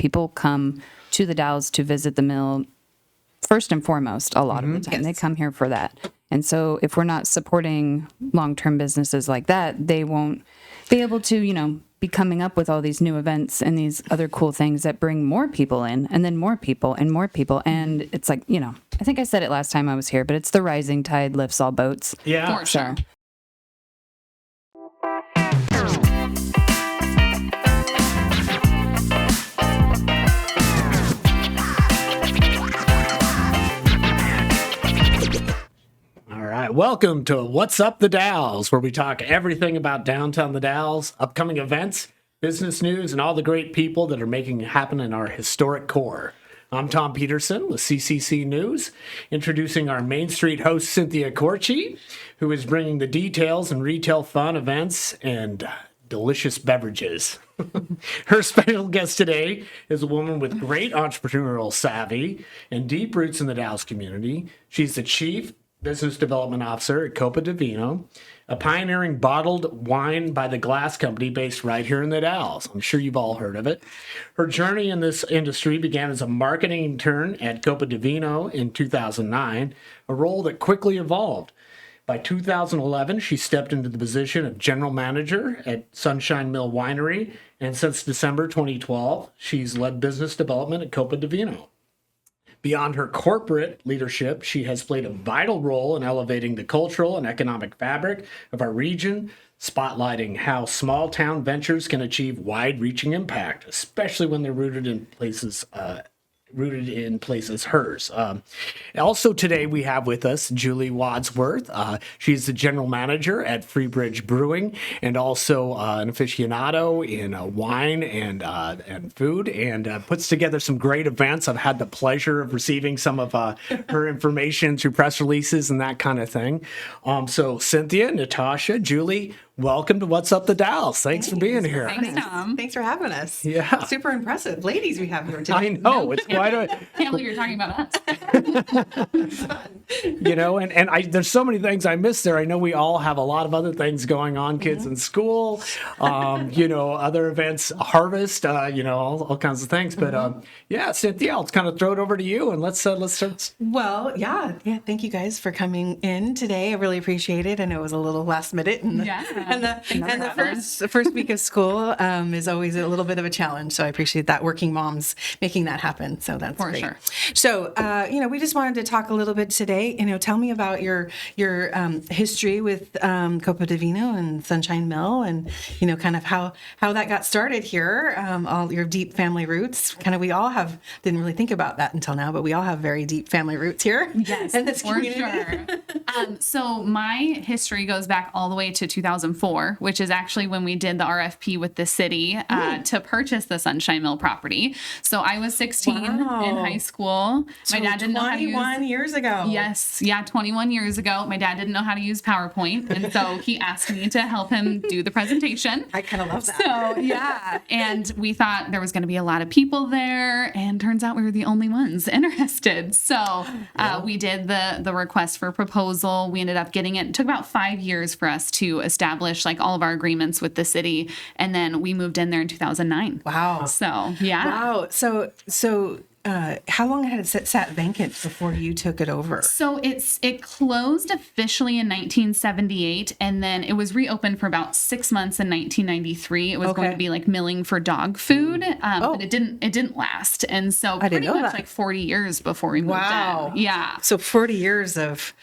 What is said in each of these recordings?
People come to the Dalles to visit the mill first and foremost a lot of the time. Yes. They come here for that. And so if we're not supporting long-term businesses like that, they won't be able to, be coming up with all these new events and these other cool things that bring more people in, and then more people and more people. And it's like, I think I said it last time I was here, but it's the rising tide lifts all boats. Yeah. For sure. Welcome to What's Up the Dalles, where we talk everything about downtown the Dalles, upcoming events, business news, and all the great people that are making it happen in our historic core. I'm Tom Peterson with CCC News, introducing our Main Street host, Cynthia Kortge, who is bringing the details and retail fun events and delicious beverages. Her special guest today is a woman with great entrepreneurial savvy and deep roots in the Dalles community. She's the Chief Business Development Officer at Copa Vino, a pioneering bottled wine by the glass company based right here in the Dalles. I'm sure you've all heard of it. Her journey in this industry began as a marketing intern at Copa Vino in 2009, a role that quickly evolved. By 2011, she stepped into the position of general manager at Sunshine Mill Winery, and since December 2012, she's led business development at Copa Vino. Beyond her corporate leadership, she has played a vital role in elevating the cultural and economic fabric of our region, spotlighting how small town ventures can achieve wide-reaching impact, especially when they're rooted in places hers. Also today we have with us Julie Wadsworth. She's the general manager at Freebridge Brewing and also an aficionado in wine and food, and puts together some great events. I've had the pleasure of receiving some of her information through press releases and that kind of thing. So Cynthia, Natasha, Julie, welcome to What's Up the Dalles. Thanks for being here. Thanks, Tom. Thanks for having us. Yeah. Super impressive. Ladies we have here today. I know. It's quite can't believe you're talking about us. And there's so many things I missed there. I know we all have a lot of other things going on, kids in school, other events, harvest, all kinds of things. But Cynthia, I'll kind of throw it over to you and let's start. Well, yeah. Thank you guys for coming in today. I really appreciate it. I know it was a little last minute. And the first week of school is always a little bit of a challenge. So I appreciate that, working moms making that happen. So that's for great. Sure. So, we just wanted to talk a little bit today. Tell me about your history with Copa Vino and Sunshine Mill, and kind of how that got started here. All your deep family roots. Kind of, we all didn't really think about that until now, but we all have very deep family roots here. Yes, in this for community. Sure. So my history goes back all the way to 2004, which is actually when we did the RFP with the city to purchase the Sunshine Mill property. So I was 16 in high school. My dad didn't know how to use... 21 years ago. Yes. Yeah, 21 years ago. My dad didn't know how to use PowerPoint. And so he asked me to help him do the presentation. I kind of love that. So, yeah. And we thought there was going to be a lot of people there. And turns out we were the only ones interested. So we did the request for proposal. We ended up getting it. It took about 5 years for us to establish all of our agreements with the city. And then we moved in there in 2009. Wow. So, yeah. Wow. So how long had it sat vacant before you took it over? So it closed officially in 1978, and then it was reopened for about 6 months in 1993. It was going to be milling for dog food, but it didn't last, and so pretty much 40 years before we moved in. Yeah. So 40 years of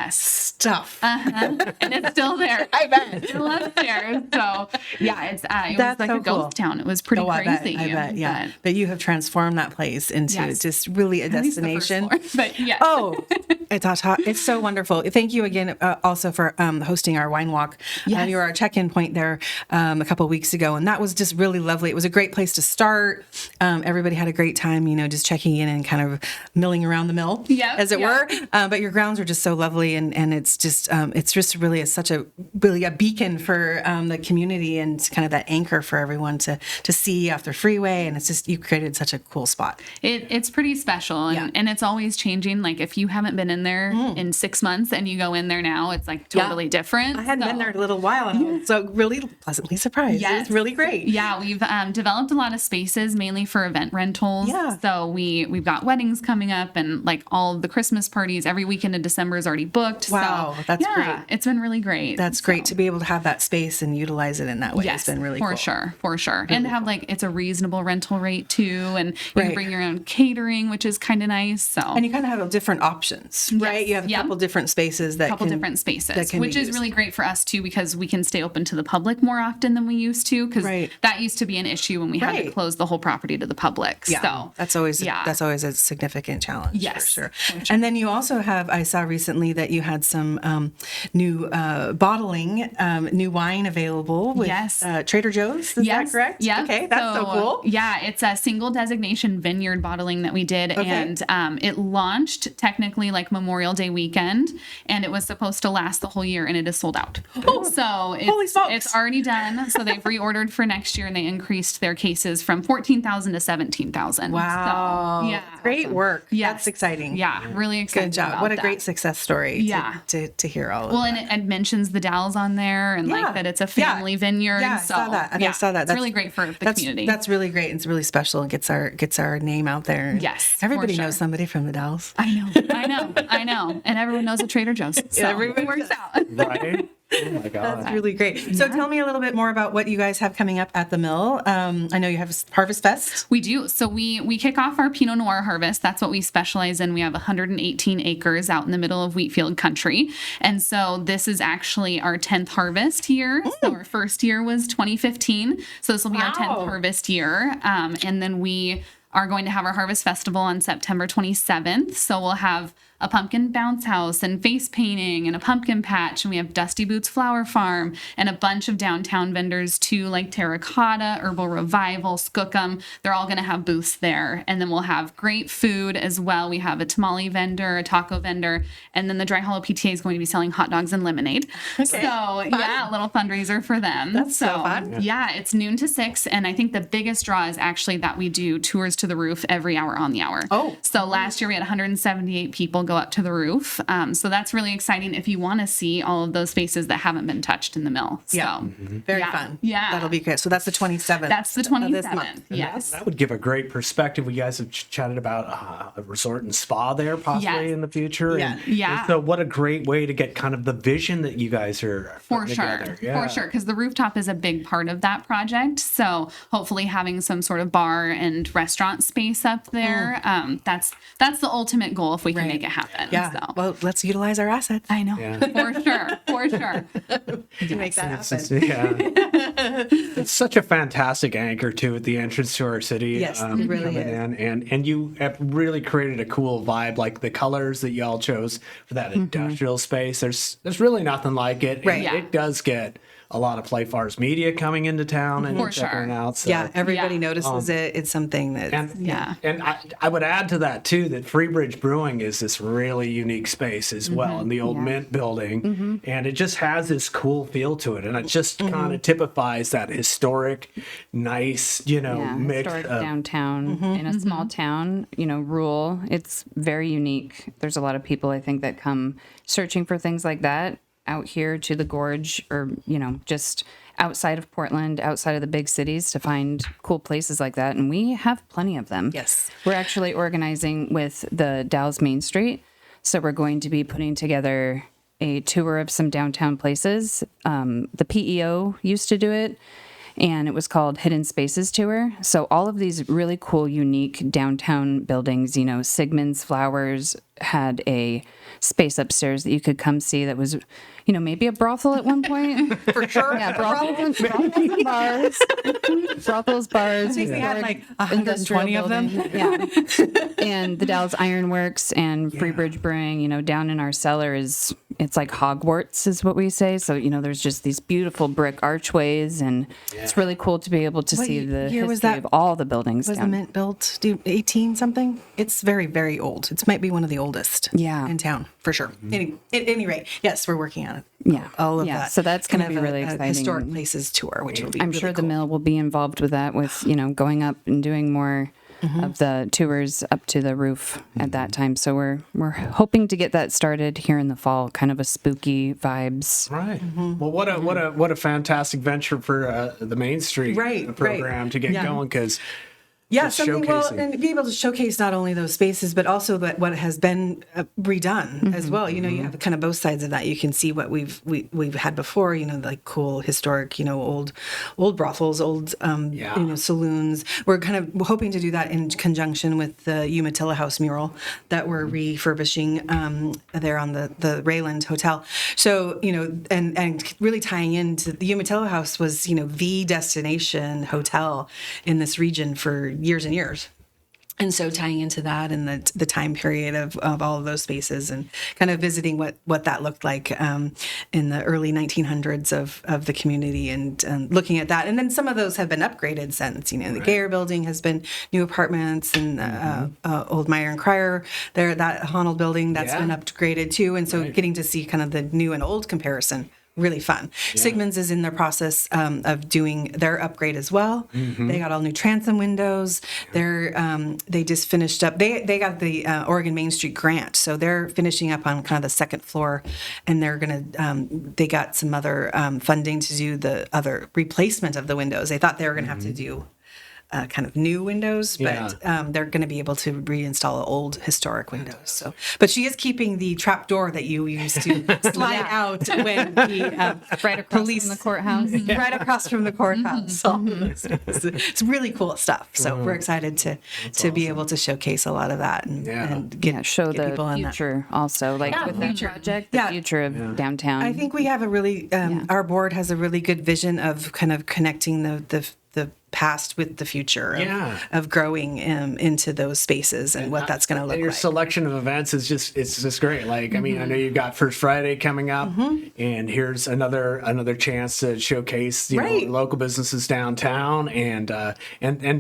stuff, and it's still there. I bet it's still upstairs. So it was like a ghost town. It was pretty crazy. I bet. Yeah. But you have transformed that place into just really a destination. But yeah. Natasha, it's so wonderful. Thank you again also for hosting our wine walk. You were our check-in point there a couple of weeks ago, and that was just really lovely. It was a great place to start. Everybody had a great time, just checking in and kind of milling around the mill, as it were. But your grounds were just so lovely, and it's just really such a beacon for the community and kind of that anchor for everyone to see off the freeway. And it's just, you created such a cool spot. It's pretty special, and it's always changing. Like if you haven't been in there in 6 months and you go in there now, it's like totally different. I hadn't been there in a little while, and I was so really pleasantly surprised. Yes. It's really great. Yeah, we've developed a lot of spaces mainly for event rentals. Yeah. So we've got weddings coming up, and like all of the Christmas parties every weekend in December is already booked. Wow, so, that's great. It's been really great. That's great to be able to have that space and utilize it in that way. Yes, It's been really for cool. sure, for sure. And to have like it's a reasonable rental rate too, and you Right. can bring your own catering, which is kind of nice. So And you kind of have different options, right? You have a Yep. couple different spaces that different spaces, that can which be is used. really great for us too, because we can stay open to the public more often than we used to, because Right. that used to be an issue when we had to Right. close the whole property to the public. Yeah, So that's always a significant challenge. Yes, for sure. for sure. And then you also have, I saw recently that you had some new bottling, new wine available with Yes. Trader Joe's. Is that correct? Yeah. Okay, that's so cool. Yeah, it's a single designation vineyard bottling that we did, and it launched technically like Memorial Day weekend, and it was supposed to last the whole year, and it is sold out. So Holy smokes. it's already done. So they've reordered for next year, and they increased their cases from 14,000 to 17,000. Wow. So, yeah. Great work. Yes. That's exciting. Yeah, really excited. Good job. about What a that. great success story Yeah. to hear all of Well, that. and it mentions the Dalles on there, and like that it's a family vineyard. Yeah, I so, saw that. I saw that. It's really great for the community. That's really great. It's really special. It gets our name out there. Yes, for Everybody sure. knows somebody from the Dalles. I know. And everyone knows a Trader Joe's. So everyone it works does. out. Right? Oh my God. That's really great. So tell me a little bit more about what you guys have coming up at the mill. I know you have Harvest Fest. We do. So we kick off our Pinot Noir harvest. That's what we specialize in. We have 118 acres out in the middle of wheat field country. And so this is actually our 10th harvest year. So our first year was 2015. So this will be our 10th harvest year. And then we are going to have our Harvest Festival on September 27th. So we'll have a pumpkin bounce house and face painting and a pumpkin patch. And we have Dusty Boots Flower Farm and a bunch of downtown vendors too, like Terracotta, Herbal Revival, Skookum. They're all going to have booths there. And then we'll have great food as well. We have a tamale vendor, a taco vendor, and then the Dry Hollow PTA is going to be selling hot dogs and lemonade. Okay. So yeah, a little fundraiser for them. That's so fun. Yeah, it's noon to 6. And I think the biggest draw is actually that we do tours to the roof every hour on the hour. Oh. So last year we had 178 people go up to the roof. So that's really exciting if you want to see all of those spaces that haven't been touched in the mill. So Yeah. Very fun. Yeah. That'll be good. So that's the 27th. That's the of this 27th. month. Yes. That would give a great perspective. We guys have chatted about a resort and spa there possibly Yes. in the future. Yeah. And, Yeah. and so what a great way to get kind of the vision that you guys are For putting sure. together. Yeah. For sure. Because the rooftop is a big part of that project. So hopefully having some sort of bar and restaurant space up there, that's the ultimate goal if we can make it happen. Yeah. So. Well, let's utilize our assets. I know. Yeah. For sure. For sure. to make that happen. It's such a fantastic anchor too at the entrance to our city. Yes, it really coming is. in. And you have really created a cool vibe, like the colors that y'all chose for that industrial space. There's really nothing like it. Right. And Yeah. it does get a lot of Playfars media coming into town and For checking sure. it out. So. Yeah, everybody Yeah. notices it. It's something that And I would add to that too that Freebridge Brewing is this really unique space as well in the old Mint building, and it just has this cool feel to it, and it just kind of typifies that historic, nice, mix historic of downtown in a small town, rural. It's very unique. There's a lot of people, I think, that come searching for things like that out here to the gorge or, just outside of Portland, outside of the big cities to find cool places like that. And we have plenty of them. Yes. We're actually organizing with the Dalles Main Street. So we're going to be putting together a tour of some downtown places. The PEO used to do it, and it was called Hidden Spaces Tour. So all of these really cool, unique downtown buildings, Sigmund's Flowers had a space upstairs that you could come see that was, maybe a brothel at one point. for sure. Yeah, brothels and bars. Brothels, bars. They had like industrial 120 of them. building. Yeah. And the Dalles Ironworks and Freebridge Brewing, down in our cellar it's like Hogwarts is what we say. So, there's just these beautiful brick archways, and it's really cool to be able to see the year history was that? of all the buildings Was the down. Mint built 18 something? It's very, very old. It might be one of the oldest in town, for sure. At any rate, yes, we're working on it. Yeah. All of Yeah, that. so that's gonna Kind be of really a exciting. Historic places tour, which will be I'm really sure the cool. mill will be involved with that, with going up and doing more of the tours up to the roof at that time. So we're hoping to get that started here in the fall, kind of a spooky vibes. Right. Well, what a fantastic venture for the Main Street program to get going, because something and be able to showcase not only those spaces, but also what has been redone as well. You know, you have kind of both sides of that. You can see what we've had before. You know, like cool historic, old brothels, old saloons. We're kind of hoping to do that in conjunction with the Umatilla House mural that we're refurbishing there on the Rayland Hotel. So and really tying into the Umatilla House was the destination hotel in this region for years and years. And so tying into that and the time period of all of those spaces and kind of visiting what that looked like in the early 1900s of the community and looking at that. And then some of those have been upgraded since, the Gayer building has been new apartments, and old Meyer and Cryer there, that Honnold building, that's been upgraded too. And so getting to see kind of the new and old comparison, really fun. Sigmund's is in the process of doing their upgrade as well. They got all new transom windows. They just finished up. They got the Oregon Main Street grant, so they're finishing up on kind of the second floor, and they're they got some other funding to do the other replacement of the windows. They thought they were gonna have to do kind of new windows, but they're going to be able to reinstall old historic windows. So, but she is keeping the trap door that you used to slide out when the Right across from the courthouse. Right across from the courthouse. So it's really cool stuff. So we're excited to be able to showcase a lot of that and show get the people in future also, like with that project, the future of downtown. I think we have a really our board has a really good vision of kind of connecting the past with the future of growing into those spaces and what that's going to look like. Your selection of events is just great. Like, I mean, I know you've got First Friday coming up, and here's another chance to showcase local businesses downtown, and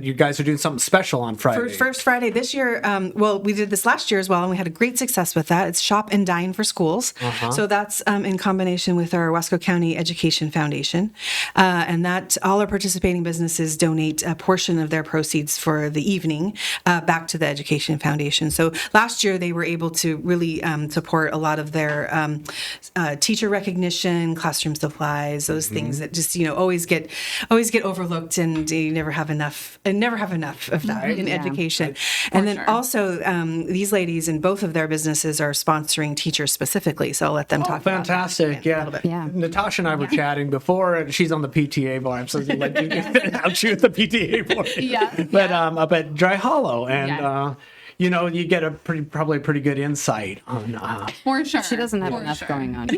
you guys are doing something special on Friday. First Friday this year, we did this last year as well, and we had a great success with that. It's Shop and Dine for schools. So that's in combination with our Wasco County Education Foundation, and that all our participating businesses donate a portion of their proceeds for the evening back to the Education Foundation. So last year they were able to really support a lot of their teacher recognition, classroom supplies, those things that just always get overlooked, and you never have enough of that in education. And then also these ladies in both of their businesses are sponsoring teachers specifically. So I'll let them talk. Fantastic! A little bit. Natasha and I were chatting before, and she's on the PTA board. So like out with the PTA board. But up at Dry Hollow, and you get probably a pretty good insight on. For sure, she doesn't have enough going on.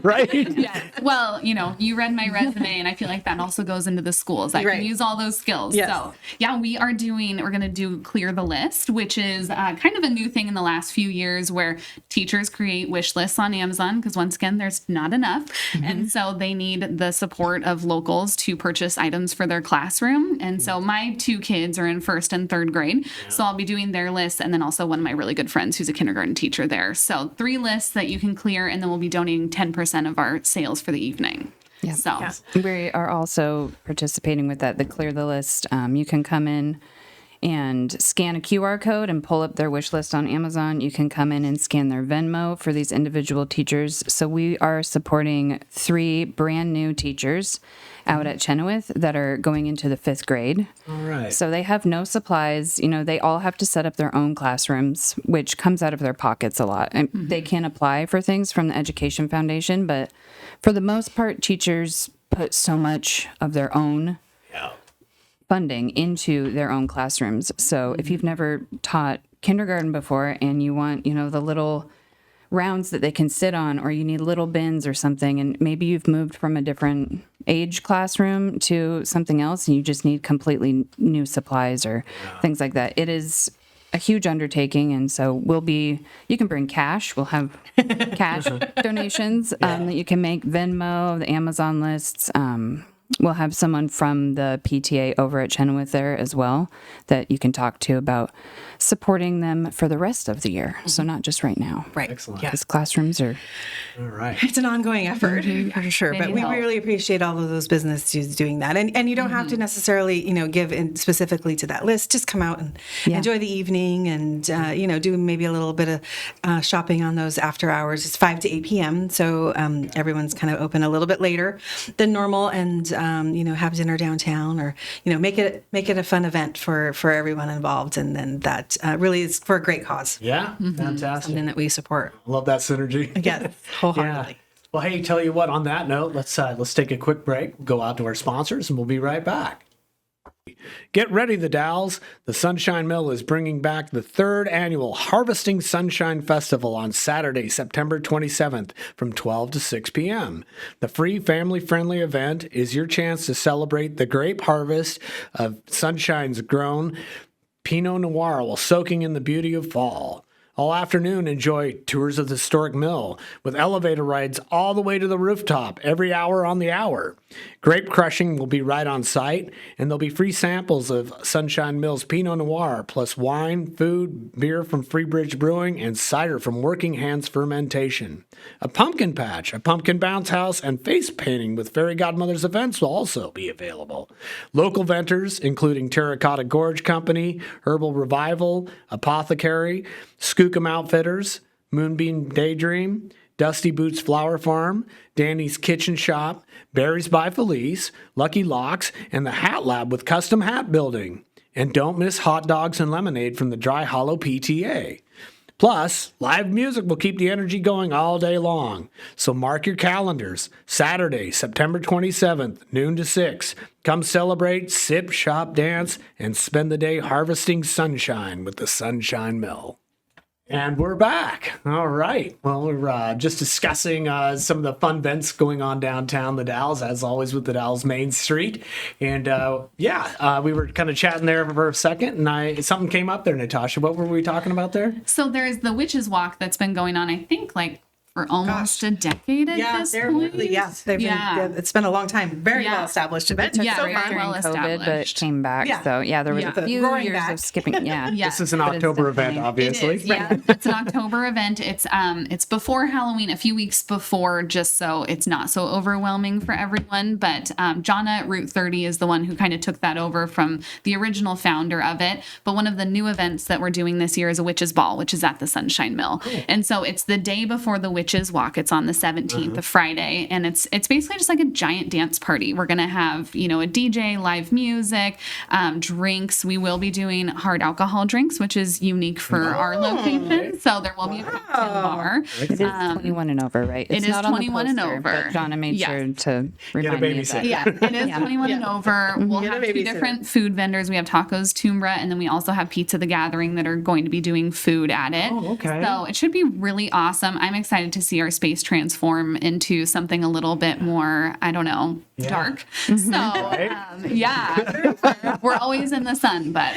Right. Well, you read my resume, and I feel like that also goes into the schools. I can use all those skills. Yes. So we're going to do Clear the List, which is kind of a new thing in the last few years, where teachers create wish lists on Amazon because once again, there's not enough, and so they need the support of locals to purchase items for their classroom. And so my two kids are in 1st and 3rd grade, so I'll be doing their list, and then also one of my really good friends who's a kindergarten teacher there. So 3 lists that you can clear, and then we'll be donating 10% of our sales for the evening. We are also participating with that, the Clear the List. You can come in and scan a QR code and pull up their wish list on Amazon. You can come in and scan their Venmo for these individual teachers. So we are supporting 3 brand new teachers out at Chenoweth that are going into the 5th grade. All right. So they have no supplies. They all have to set up their own classrooms, which comes out of their pockets a lot. And they can apply for things from the Education Foundation, but for the most part, teachers put so much of their own funding into their own classrooms. So if you've never taught kindergarten before and you want, the little rounds that they can sit on, or you need little bins or something, and maybe you've moved from a different age classroom to something else and you just need completely new supplies or things like that. It is a huge undertaking, and so you can bring cash. We'll have cash donations that you can make, Venmo, the Amazon lists. we'll have someone from the PTA over at Chenoweth there as well that you can talk to about supporting them for the rest of the year. So not just right now. Right. Excellent. Yeah. Because classrooms are All right. It's an ongoing effort for sure, They but need we help. really appreciate all of those businesses doing that. And you don't have to necessarily, give in specifically to that list. Just come out and enjoy the evening and, do maybe a little bit of shopping on those after hours. It's 5 to 8 p.m. So everyone's kind of open a little bit later than normal and, have dinner downtown or, make it a fun event for everyone involved. And then that really is for a great cause. Yeah. Fantastic. Something that we support. Love that synergy. Yes, wholeheartedly. Well, hey, tell you what, on that note, let's take a quick break, go out to our sponsors, and we'll be right back. Get ready, the Dalles. The Sunshine Mill is bringing back the 3rd annual Harvesting Sunshine Festival on Saturday, September 27th from 12 to 6 p.m. The free family-friendly event is your chance to celebrate the grape harvest of sunshine's grown Pinot Noir while soaking in the beauty of fall. All afternoon, enjoy tours of the historic mill with elevator rides all the way to the rooftop every hour on the hour. Grape crushing will be right on site, and there'll be free samples of Sunshine Mill's Pinot Noir, plus wine, food, beer from Freebridge Brewing, and cider from Working Hands Fermentation. A pumpkin patch, a pumpkin bounce house, and face painting with Fairy Godmother's events will also be available. Local vendors, including Terracotta Gorge Company, Herbal Revival, Apothecary, Skookum Outfitters, Moonbeam Daydream, Dusty Boots Flower Farm, Danny's Kitchen Shop, Berries by Felice, Lucky Locks, and the Hat Lab with custom hat building. And don't miss hot dogs and lemonade from the Dry Hollow PTA. Plus, live music will keep the energy going all day long. So mark your calendars. Saturday, September 27th, noon to 6. Come celebrate, sip, shop, dance, and spend the day harvesting sunshine with the Sunshine Mill. And we're back. All right. Well, we're just discussing some of the fun events going on downtown, the Dalles, as always with the Dalles Main Street. And we were kind of chatting there for a second, and something came up there, Natasha. What were we talking about there? So there's the Witches Walk that's been going on, I think, for almost a decade at this point. It's been a long time. Very well established event. Yeah, So very fun. during well COVID, established. but it came back. Yeah. So there was a few Roaring years back. of skipping. Yeah. Yeah. This is an But it's October event, definitely- obviously. It is, yeah. It's an October event. It's before Halloween, a few weeks before, just so it's not so overwhelming for everyone. But Jonna at Route 30 is the one who kind of took that over from the original founder of it. But one of the new events that we're doing this year is a Witches Ball, which is at the Sunshine Mill. Cool. And so it's the day before the Witches Walk. It's on the 17th of Friday, and it's basically just like a giant dance party. We're gonna have a DJ, live music, drinks. We will be doing hard alcohol drinks, which is unique for our location. So there will be a cocktail bar. It is 21 and over, right? It's it is not on the 21 and poster, over. But Donna made Yes. sure to remind me of babysitter. that. Yeah, it is 21 and over. We'll Get a have two babysitter. different food vendors. We have Tacos Tumbra, and then we also have Pizza the Gathering that are going to be doing food at it. Oh, okay. So it should be really awesome. I'm excited to see our space transform into something a little bit more, I don't know, dark. So we're always in the sun, but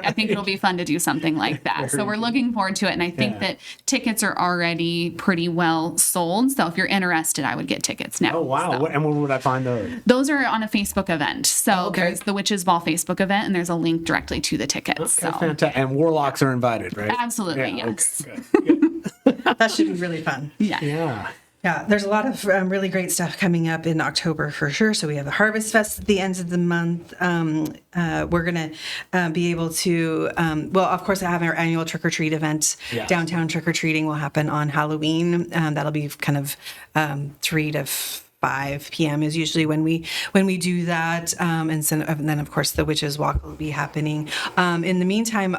I think it'll be fun to do something like that. So we're looking forward to it, and I think that tickets are already pretty well sold. So if you're interested, I would get tickets now. Oh, wow. So. And where would I find those? Those are on a Facebook event. So there's the Witches Ball Facebook event, and there's a link directly to the tickets. So Fantastic. And warlocks are invited, right? absolutely, Yeah, yes. Okay, good. That should be really fun. Yeah. Yeah. Yeah, there's a lot of really great stuff coming up in October for sure. So we have the Harvest Fest at the end of the month. We're going to be able to, of course, have our annual trick or treat event. Yes. Downtown trick or treating will happen on Halloween. That'll be kind of 3 to 5 p.m. is usually when we do that, and then of course the Witches Walk will be happening. In the meantime,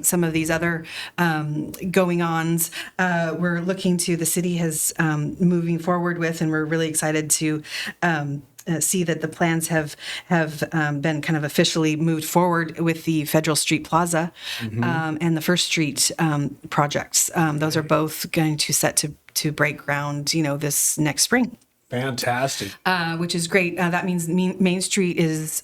some of these other going-ons we're looking to. The city has moving forward with, and we're really excited to. See that the plans have been kind of officially moved forward with the Federal Street Plaza and the First Street projects. Those are both going to set to break ground, this next spring. Fantastic. which is great. That means Main Street is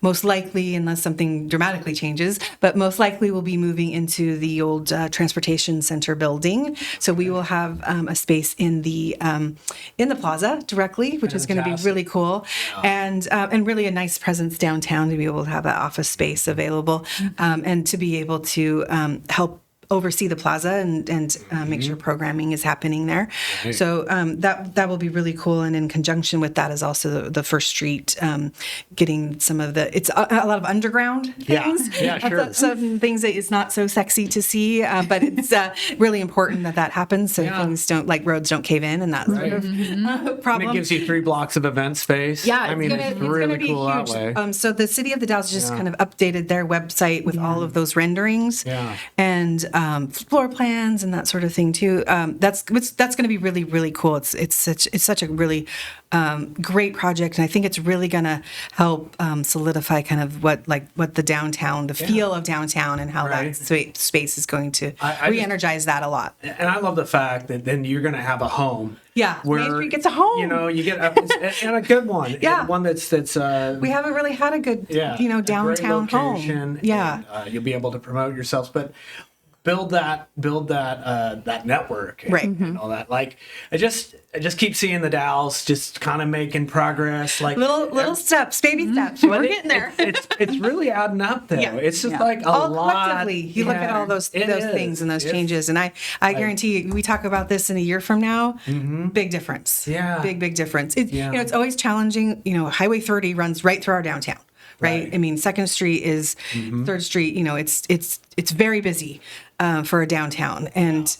most likely, unless something dramatically changes, but most likely will be moving into the old transportation center building. So we will have a space in the plaza directly, which is going to be really cool, and really a nice presence downtown to be able to have that office space available, and to be able to help oversee the plaza and make sure programming is happening there. Right. So that will be really cool. And in conjunction with that is also the First Street, getting some of it's a lot of underground things. Yeah, sure. Some things that it's not so sexy to see, but it's really important that happens so things don't, like roads don't cave in and that sort of problem. And it gives you 3 blocks of event space. Yeah, I mean, it's gonna really be cool huge. that way. So the city of the Dalles just kind of updated their website with all of those renderings and floor plans and that sort of thing too. That's going to be really, really cool. It's such a really great project, and I think it's really going to help solidify kind of what the downtown, the feel of downtown, and how that space is going to re-energize that a lot. And I love the fact that then you're going to have a home. Yeah, where, Main Street gets a home. You know, you get and a good one. Yeah, and one that's we haven't really had a good downtown home. Yeah, and, you'll be able to promote yourselves, but build that network and all that. Like I just keep seeing the Dalles just kind of making progress, like little steps, baby steps. We're getting there. It's really adding up though. Yeah. It's just like a all lot. Collectively, you look at all those things and those changes, and I guarantee you, we talk about this in a year from now. Big difference. Yeah, big difference. It's always challenging. Highway 30 runs right through our downtown. Right. I mean, 2nd Street is 3rd Street. It's very busy for a downtown, and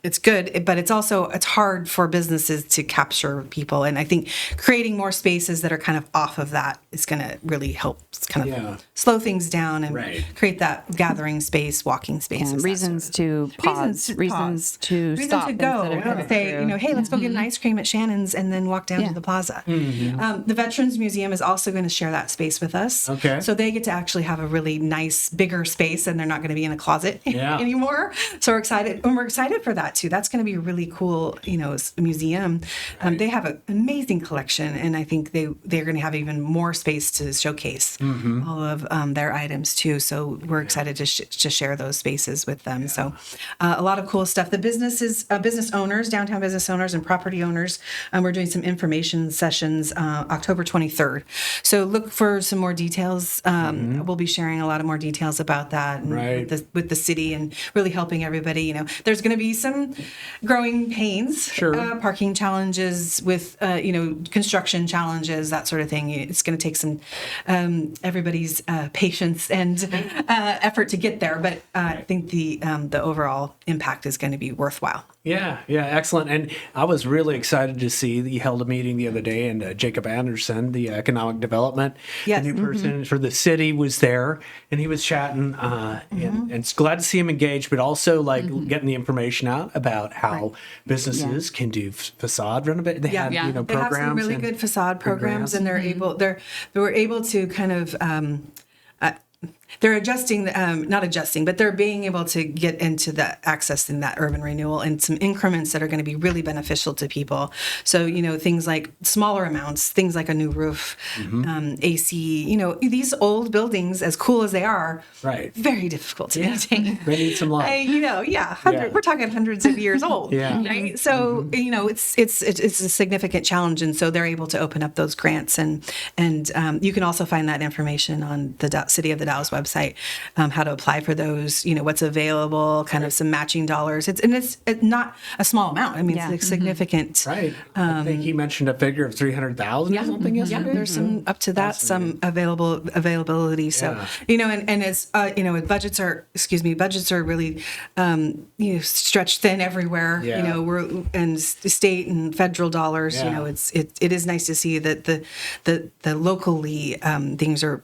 it's good, but it's hard for businesses to capture people. And I think creating more spaces that are kind of off of that is going to really help kind of slow things down and create that gathering space, walking space. Yeah, reasons to pause, reasons to stop. To go and say, hey, let's go get an ice cream at Shannon's and then walk down to the plaza. The Veterans Museum is also going to share that space with us. Okay. So they get to actually have a really nice, bigger space, and they're not going to be in a closet anymore. So we're excited. And we're excited for that too. That's going to be a really cool, museum. They have an amazing collection, and I think they're going to have even more space to showcase all of their items too. So we're excited to share those spaces with them. So a lot of cool stuff. The business owners, downtown business owners and property owners, we're doing some information sessions October 23rd. So look for some more details. We'll be sharing a lot of more details about that and with the city, and really helping everybody. There's going to be some growing pains, parking challenges with, construction challenges, that sort of thing. It's going to take some everybody's patience and effort to get there, but I think the overall impact is going to be worthwhile. Yeah, excellent. And I was really excited to see that you held a meeting the other day, and Jacob Anderson, the economic development, the new person for the city, was there, and he was chatting, and it's glad to see him engaged, but also getting the information out about how businesses can do facade renovation. They have programs. They have some really good facade programs, and they were able to kind of. They're adjusting, not adjusting, but they're being able to get into the access in that urban renewal and some increments that are going to be really beneficial to people. So, things like smaller amounts, things like a new roof, AC, these old buildings, as cool as they are, very difficult to maintain. They need some love. We're talking hundreds of years old. Right? So, it's a significant challenge. And so they're able to open up those grants. And you can also find that information on the City of the Dalles website, how to apply for those, what's available, kind of some matching dollars. It's not a small amount. I mean, it's significant. Right. I think he mentioned a figure of 300,000 or something yesterday. Yeah, there's some up to that, some availability. So, and as budgets are really, stretched thin everywhere. We're and state and federal dollars. It is nice to see that the locally things are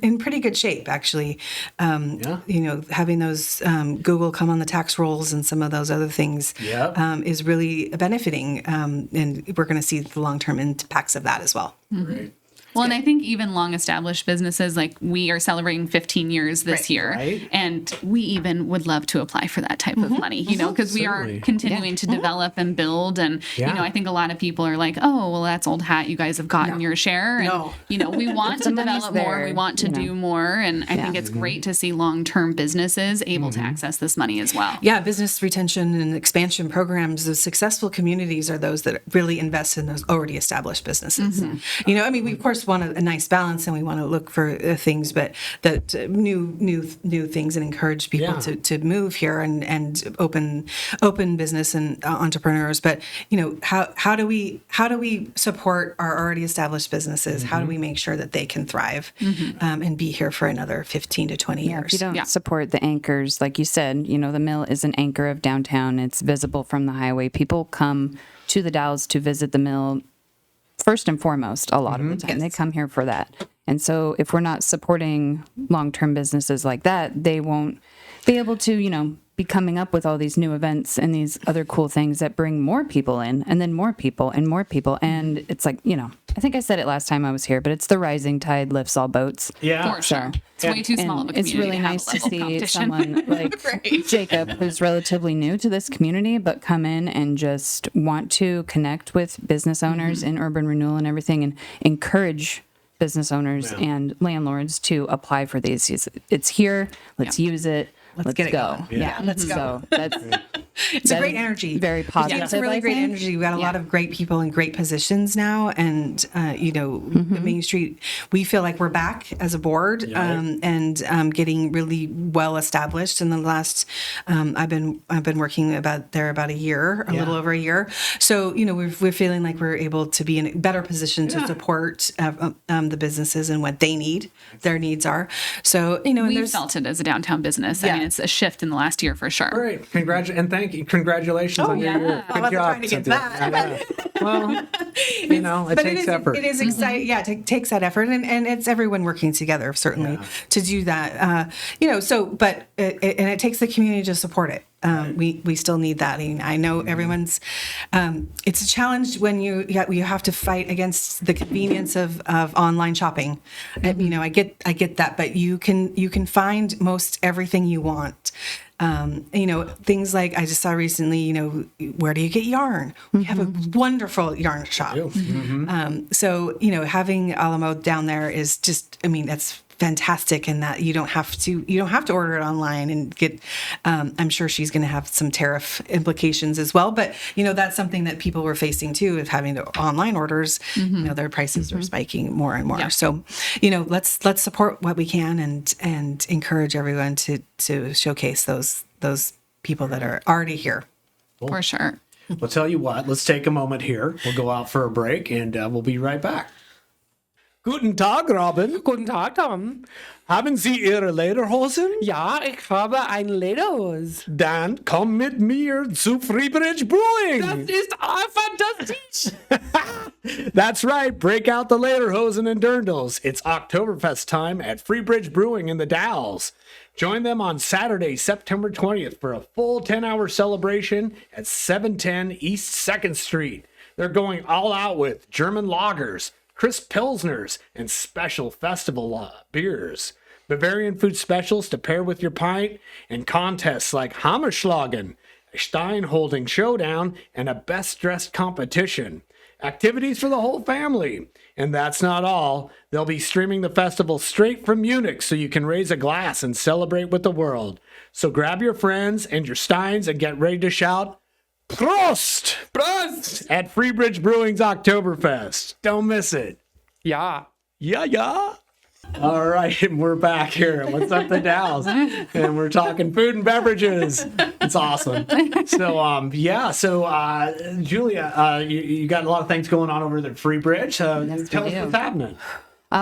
in pretty good shape, actually. Having those Google come on the tax rolls and some of those other things is really benefiting, and we're going to see the long-term impacts of that as well. Great. Well, and I think even long established businesses, like we are celebrating 15 years this year, Right. and we even would love to apply for that type of money, because we are Certainly. continuing to develop and build. And, Yeah. I think a lot of people are like, oh, well, that's old hat. You guys have gotten your share. And, No. We want to develop more. We want to do more. And I think it's great to see long-term businesses able to access this money as well. Yeah, business retention and expansion programs, the successful communities are those that really invest in those already established businesses. We of course want a nice balance, and we want to look for things, but that new things, and encourage people Yeah. to move here and open business and entrepreneurs. But how do we support our already established businesses? How do we make sure that they can thrive and be here for another 15 to 20 Yeah, years? if you don't support the anchors, like you said, the mill is an anchor of downtown. It's visible from the highway. People come to the Dalles to visit the mill first and foremost a lot of the time. They come here for that. And so if we're not supporting long-term businesses like that, they won't be able to, be coming up with all these new events and these other cool things that bring more people in, and then more people and more people. And it's like, I think I said it last time I was here, but it's the rising tide lifts all boats. Yeah. For sure. It's way too small of a community. It's really to have nice a to level see competition. someone like Jacob, who's relatively new to this community, but come in and just want to connect with business owners in urban renewal and everything, and encourage business owners and landlords to apply for these. It's here. Let's use it. Let's get it go. going. Yeah, let's go. So that's It's a great energy. Very positive. It's a really I great think. energy. We've got a lot of great people in great positions now. And, the Main Street, we feel like we're back as a board and getting really well established in the last, I've been working about a year, a little over a year. So, we're feeling like we're able to be in a better position to support the businesses and what they need, their needs are. So, and We there's felt it as a downtown business. I mean, it's a shift in the last year for sure. Great. Congratulations on your year. Good I'm job, trying to get Cynthia. that. Well, it takes effort. It is exciting. Yeah, it takes that effort, and it's everyone working together certainly to do that. But it takes the community to support it. We still need that. I know everyone's. It's a challenge when you have to fight against the convenience of online shopping. And, I get that, but you can find most everything you want. Things like I just saw recently, where do you get yarn? We have a wonderful yarn shop. So, having Alamo down there is just, that's fantastic in that you don't have to order it online and get, I'm sure she's going to have some tariff implications as well. But, that's something that people were facing too, of having the online orders, their prices are spiking more and more. Yeah. So, let's support what we can and encourage everyone to showcase those people that are already here. For sure. Well, tell you what, let's take a moment here. We'll go out for a break, and we'll be right back. Guten Tag, Robin. Guten Tag, Tom. Haben Sie Ihre Lederhosen? Ja, ich habe ein Lederhose. Dann komm mit mir zu Freebridge Brewing. Das ist fantastisch. That's right. Break out the Lederhosen and dirndls. It's Oktoberfest time at Freebridge Brewing in the Dalles. Join them on Saturday, September 20th for a full 10-hour celebration at 710 East 2nd Street. They're going all out with German lagers, crisp pilsners, and special festival beers. Bavarian food specials to pair with your pint, and contests like Hammerschlagen, a Stein-holding showdown, and a best-dressed competition. Activities for the whole family. And that's not all. They'll be streaming the festival straight from Munich so you can raise a glass and celebrate with the world. So grab your friends and your steins and get ready to shout, Prost! Prost! At Freebridge Brewing's Oktoberfest. Don't miss it. Ja. Yeah. All right, and we're back here. What's up, the Dalles? And we're talking food and beverages. It's awesome. So, Julia, you got a lot of things going on over there at Freebridge. Tell us what's happening.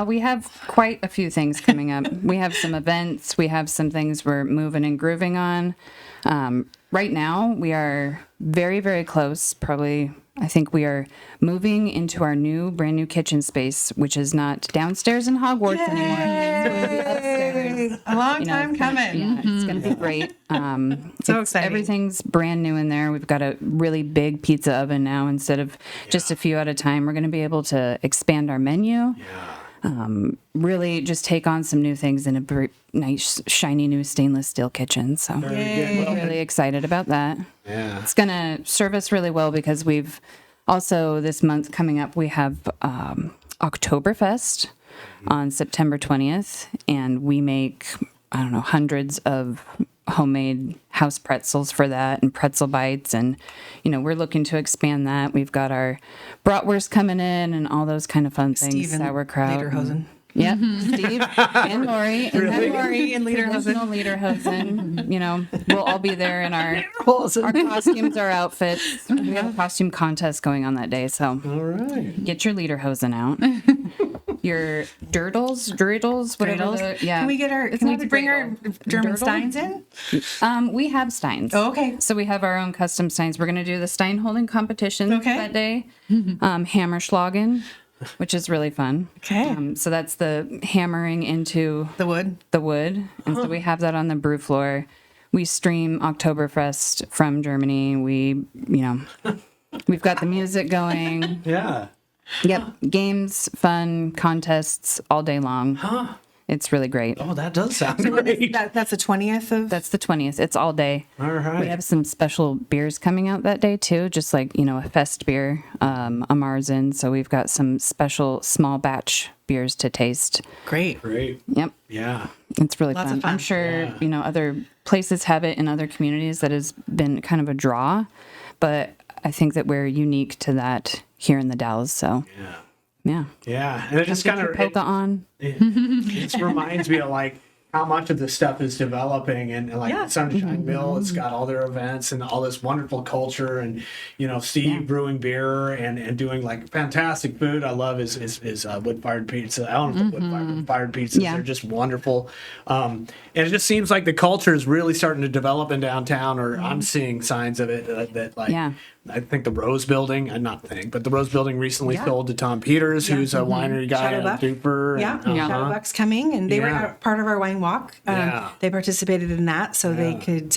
We have quite a few things coming up. We have some events. We have some things we're moving and grooving on. Right now, we are very, very close. Probably, I think we are moving into our brand new kitchen space, which is not downstairs in Hogwarts anymore. It's going to be upstairs. A long time coming. Yeah, it's going to be great. So exciting. Everything's brand new in there. We've got a really big pizza oven now instead of just a few at a time. We're going to be able to expand our menu. really just take on some new things in a nice, shiny new stainless steel kitchen. So Well, really excited about that. yeah. It's going to serve us really well because we've also this month coming up, we have Oktoberfest on September 20th, and we make, I don't know, hundreds of homemade house pretzels for that and pretzel bites. And, we're looking to expand that. We've got our bratwurst coming in and all those kind of fun things. Steve and Sauerkraut. Lederhosen. Yep, Steve and Lori. And Lori and Traditional Lederhosen. Lederhosen. We'll all be there in our costumes, our outfits. We have a costume contest going on that day, so All right. get your Lederhosen out. Your dreidels, whatever. Can we get our? It's Can we not a bring our dreidel. German Dreidel? steins in? We have steins. Oh, okay. So we have our own custom steins. We're going to do the stein holding competition Okay. that day. Hammerschlagen, which is really fun. Okay. So that's the hammering into The wood. the wood. And so we have that on the brew floor. We stream Oktoberfest from Germany. We've got the music going. Yeah. Yep. Games, fun, contests all day long. It's really great. Oh, that does sound great. That's the 20th of. That's the 20th. It's all day. All right. We have some special beers coming out that day too, just like, a fest beer, a Marzen. So we've got some special small batch beers to taste. Great. Great. Yep. Yeah. It's really Lots fun. of fun. I'm sure, other places have it in other communities that has been kind of a draw, but I think that we're unique to that here in the Dalles. So, yeah. Yeah. And it just Get kind your of polka on. it just reminds me of like how much of this stuff is developing and like Sunshine Mill, it's got all their events and all this wonderful culture and Steve brewing beer and doing like fantastic food. I love his wood-fired pizza. I don't know wood-fired pizzas. Yeah. They're just wonderful. And it just seems like the culture is really starting to develop in downtown, or I'm seeing signs of it that like I think the Rose Building, but the Rose Building recently sold to Tom Peterson, who's a winery guy Shadow at Buck. Duper. Yeah, and, Shadowbuck's coming, and they Yeah. were part of our wine walk. They participated in that, so they could,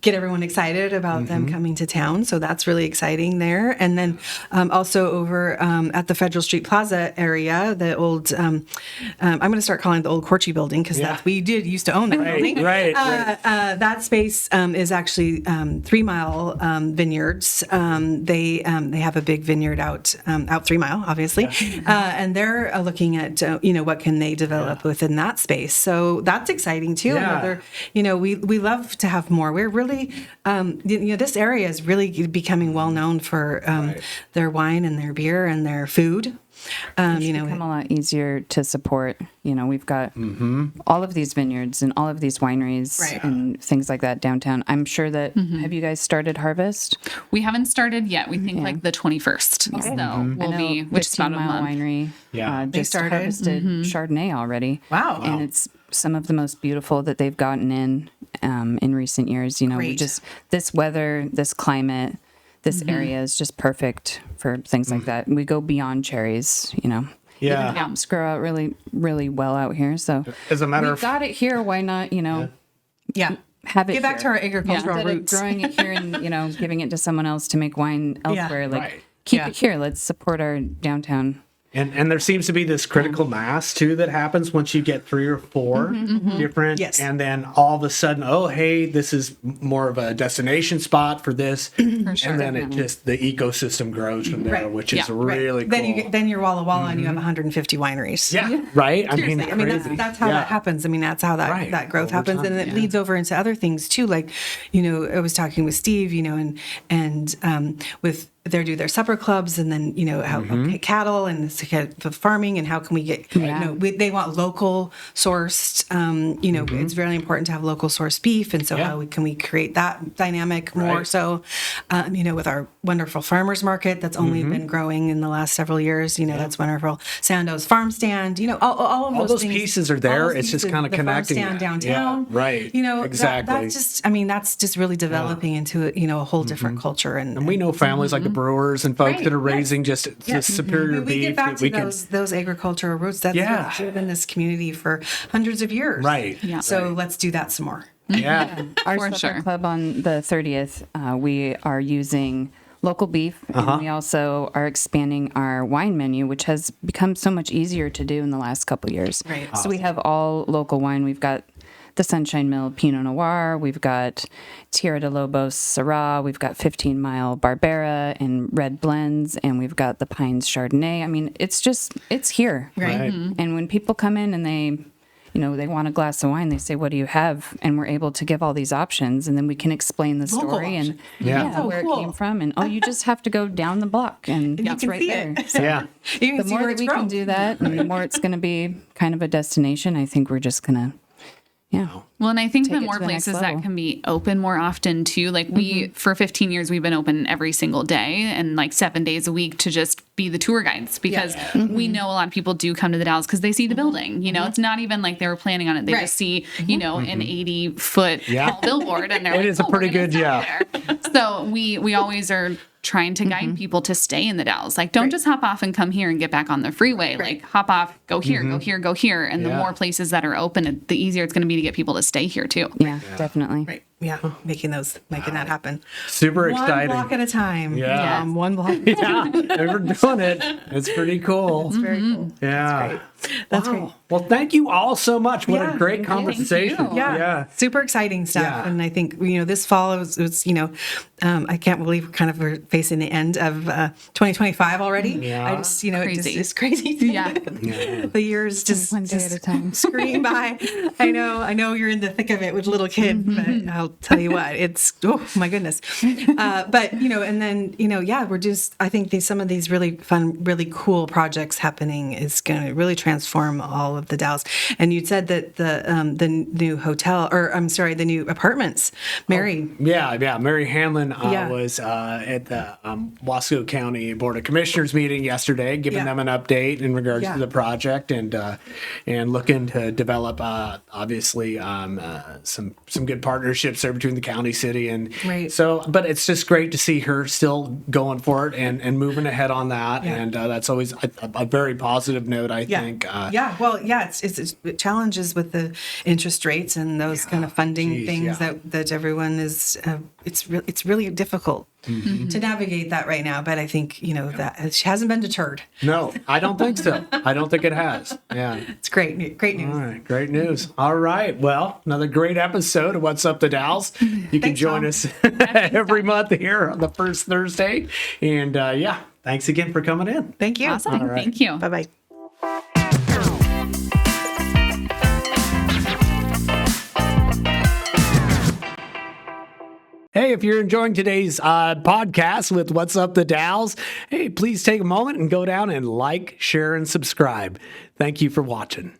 get everyone excited about them coming to town. So that's really exciting there. And then also over at the Federal Street Plaza area, the old, I'm going to start calling it the old Kortge building because we used to own that building. Right. That space is actually 3 Mile Vineyards. They have a big vineyard out 3 Mile, obviously, and they're looking at what can they develop within that space. So that's exciting too. Yeah. Another, we love to have more. We're really, this area is really becoming well known for their wine and their beer and their food. Become a lot easier to support. We've got all of these vineyards and all of these wineries and things like that downtown. I'm sure that, have you guys started harvest? We haven't started yet. We think like the 21st. So we'll be, which is about a 15 Mile month. Winery They just started. harvested Chardonnay already. Wow. And it's some of the most beautiful that they've gotten in recent years. We just, this weather, this climate, this area is just perfect for things like that. We go beyond cherries, Yeah. Even hops grow out really, really well out here. So As a matter we of got it here. Why not, Yeah. have it Get back to here? our agricultural Instead of roots. growing it here and, giving it to someone else to make wine elsewhere. Like, Right. keep Yeah. it here. Let's support our downtown. And there seems to be this critical mass too that happens once you get 3 or 4 different, Yes. and then all of a sudden, oh hey, this is more of a destination spot for this, and then it just the ecosystem grows from there, which is really cool. Then you're Walla Walla and you have 150 wineries. Yeah, right. Seriously, I mean, crazy. that's how that happens. I mean, that's how that growth Over happens, time, and it leads over into other things too. Like, I was talking with Steve, and with do their supper clubs, and then how cattle and the farming, and how can we get they want local sourced. It's really important to have local sourced beef, and so how can we create that dynamic more so? With our wonderful farmers market that's only been growing in the last several years. That's wonderful. Sandoz farm stand. All of those things, pieces are there. all those It's just pieces, kind of the farm connecting stand that. downtown. Yeah, right. Exactly. Exactly. That's just really developing into a whole different culture. And we know families like the brewers and folks that are raising just superior we beef get back that we to can. those agricultural roots that's what's driven this community for hundreds of years. Right. Yeah. So let's do that some more. Yeah. Our For supper sure. club on the 30th, we are using local beef. And we also are expanding our wine menu, which has become so much easier to do in the last couple of years. Right. So we have all local wine. We've got the Sunshine Mill Pinot Noir. We've got Tierra de Lobos Syrah. We've got 15 Mile Barbera and red blends. And we've got the Pines Chardonnay. I mean, it's here. Right. And when people come in and they want a glass of wine, they say, what do you have? And we're able to give all these options. And then we can explain the Local story and where cool. it came from. And, you just have to go down the block and You it's can right see there. it. Yeah. You can The see more where that it's we grown. can do that, and the more it's going to be kind of a destination, I think we're just going to, Well, and I think Take the it more to the next places level. that can be open more often too, like for 15 years, we've been open every single day and like 7 days a week to just be the tour guides because we know a lot of people do come to the Dalles because they see the building. You know, it's not even like they were planning on it. They just see, an 80-foot tall billboard and they're It like, is a pretty we're gonna good job. stop there. So we always are trying to guide people to stay in the Dalles. Like, don't just hop off and come here and get back on the freeway. Like, hop off, go here, go here, go here. And the Yeah. more places that are open, the easier it's going to be to get people to stay here too. yeah, definitely. Right. Yeah. Making that happen. Super One exciting. block at a time. Yeah. One block. Yeah, and we're doing it. It's pretty cool. Very cool. Yeah. That's Wow. great. Well, thank you all so much. What Yeah, a great thank you. conversation. Thank you. Yeah. Super exciting stuff. Yeah. And I think, this fall was I can't believe we're facing the end of 2025 already. Yeah. I just, Crazy. it's crazy. Yeah. The years just One day at a time. scream by. I know you're in the thick of it with little kids, but I'll tell you what, it's, oh my goodness. But, and then, I think some of these really fun, really cool projects happening is going to really transform all of the Dalles. And you said that the new hotel, or I'm sorry, the new apartments, Mary. Yeah. Mary Hanlon Yeah. was at the Wasco County Board of Commissioners meeting yesterday, giving Yeah. them an update in regards Yeah. to the project and looking to develop, obviously, some good partnerships there between the county, city, and Right. so. But it's just great to see her still going for it and moving ahead on that, Yeah. and that's always a very positive note, I Yeah. think. It's challenges with the interest rates and those kind of funding things yeah. that everyone is. It's really difficult to navigate that right now. But I think that she hasn't been deterred. No, I don't think so. I don't think it has. Yeah. It's great news. All right, great news. All right, well, another great episode of What's Up the Dalles. You can Thanks, join Tom. us every month here on the first Thursday. And thanks again for coming in. Thank you. Awesome. All right. Thank you. Bye bye. Hey, if you're enjoying today's podcast with What's Up the Dalles, hey, please take a moment and go down and like, share, and subscribe. Thank you for watching.